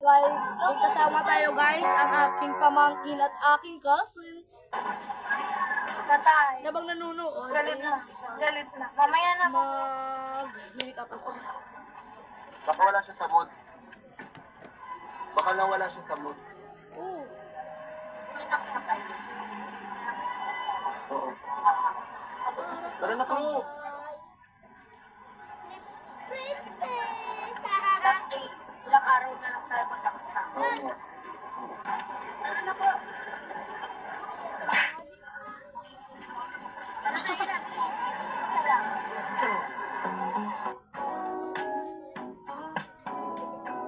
Guys, may kasama tayo guys, ang aking pamangkin at aking cousins. Tatay. Nabang nanunood Galit na. is Galit na. Mamaya na po. mag-makeup ako. Baka wala siya sa mood. Baka nawala siya sa mood. Oo. Oo. Tara na po. Princess! Dati, ilang araw na lang tayo magkakita. Oo. Ano na po? Ano na yun natin? Salam.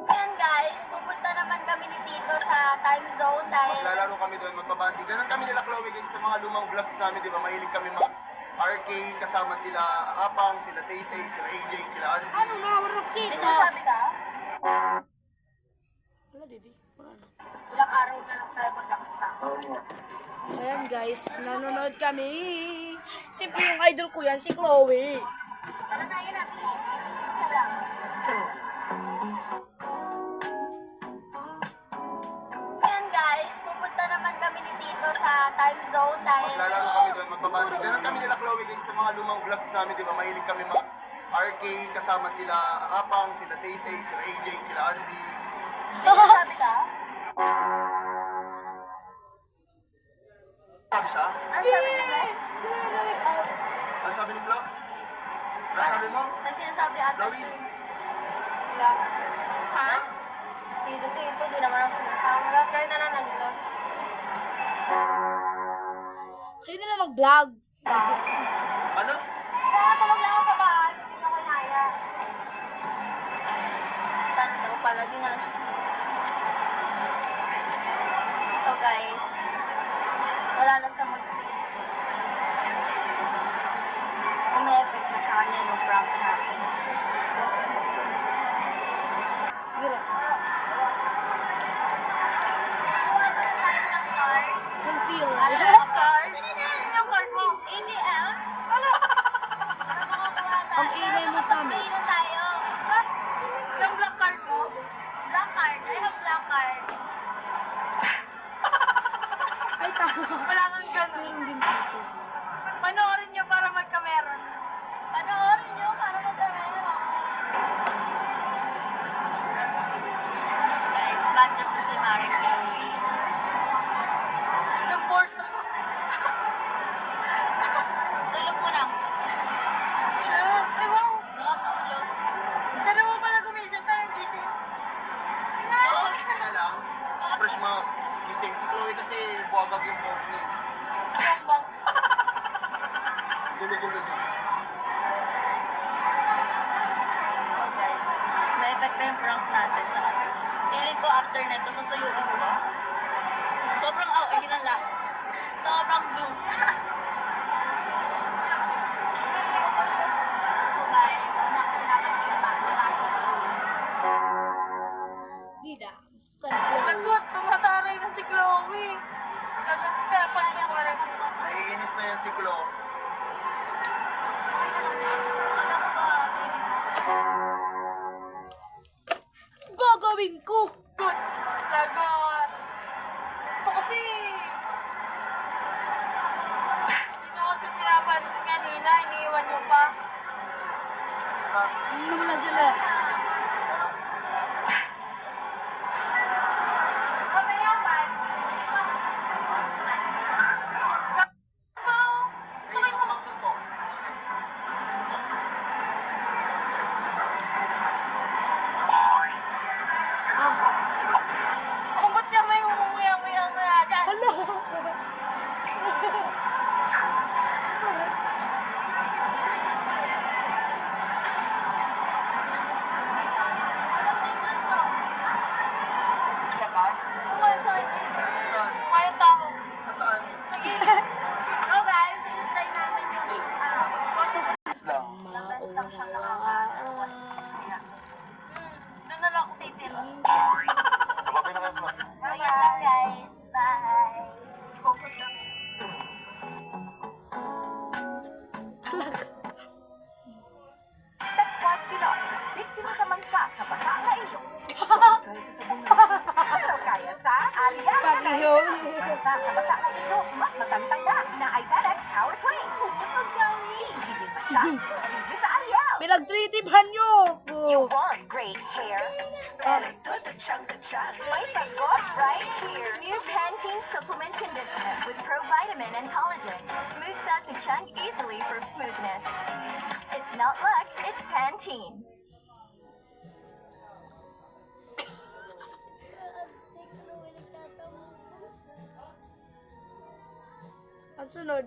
Ayan guys, pupunta naman kami ni Tito sa time zone dahil Maglalaro kami doon, magbabandi. Ganun kami nila Chloe guys sa mga lumang vlogs namin, di ba? Mahilig kami mga RK, kasama sila Apang, sila Tay-Tay, sila AJ, sila Andy. Ano nga, marunong may kita? sinasabi ka? Wala, Didi. Wala na. Ilang araw na lang tayo magkakita. Oo. Ayan guys, nanonood kami. Siyempre yung idol ko yan, si Chloe. Ano na yun natin? Salam. Ayan guys, pupunta naman kami ni Tito sa time zone dahil Maglalaro kami doon, magbabandi. Ganun kami nila Chloe guys sa mga lumang vlogs namin, di ba? Mahilig kami mga RK, kasama sila Apang, sila Tay-Tay, sila AJ, sila Andy. may sinasabi ka? Sabi siya? Ano sabi nila? Ano sabi ni Chloe? Ano sabi mo? Ano sinasabi ata? Chloe? Wala. Ha? Tito, di naman ako sinasama. Lahat kayo na lang nag-vlog. Kayo na lang mag-vlog. Ano? Kaya tawag lang ako sa bahay, hindi niya ko inaya. Sana daw pala, di na lang siya sinunod. So guys, wala na sa mag-see. Umi-effect na sa kanya yung prank natin. Giras. Conceal. Ano yung card? Yung card mo? ATM? Wala. Ang ingay mo sa amin. Pay na tayo. Ah, yung black card mo? Black card? I have black card. Ay, tama. Wala kang ganun. Meron din dito. Panoorin nyo para magkameron. Panoorin nyo para magkameron. Guys, bad trip na si Marie Chloe. Yung force ako. Tulog mo na. Siya? Ay, wow. Nakatulog. Dalawa pala gumising tayo, gising. Oo, gising na lang. Fresh mo. Gising. Si Chloe kasi buwagag yung buhok niya. Bombang. Gulo-gulo niya. So guys, na-effect na yung prank natin sa kanya. Feeling ko after nito, susuyuin ko. Sobrang okay na lang. Sobrang blue. So guys, nakakinapan ko na ba? Dida. Kanila. Lagot, tumataray na si Chloe. Lagot ka, pag niya parang Naiinis na yan si Chloe. alam ko ba? Gagawin ko. Good. Lagot. Ito kasi... Hindi na kasi pinapansin kanina, iniiwan niyo pa. Ano na sila? Mamaya pa. Ay, ako magsuto. Kung ba't niya may umuya-muya dyan? Hala. Just my sagot right here. New Pantene Supplement Conditioner with provitamin and collagen. Smooths out the chunk easily for smoothness. It's not luck, it's Pantene. Ang sunod.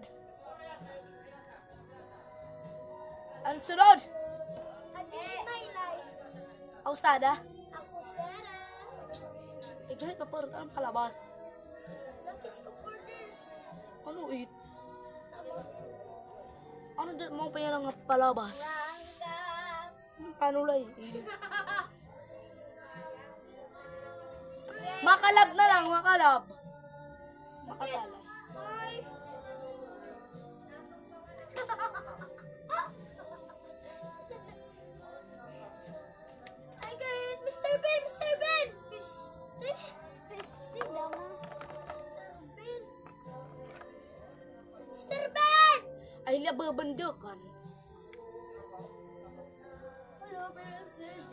Ang sunod. My life. Ausada. Ako, Sarah. Eh, kahit paparot ang palabas. Lapis ko borders. Ano it? Ano din mo pa yan ang palabas? Rangga. Paano lay? Makalab na lang, makalab. Makatalab. Ay, guys, Mr. Ben, Mr. Ben! Mr. Dama. Mr. Ben! Ay, lababandakan. Hello, princess.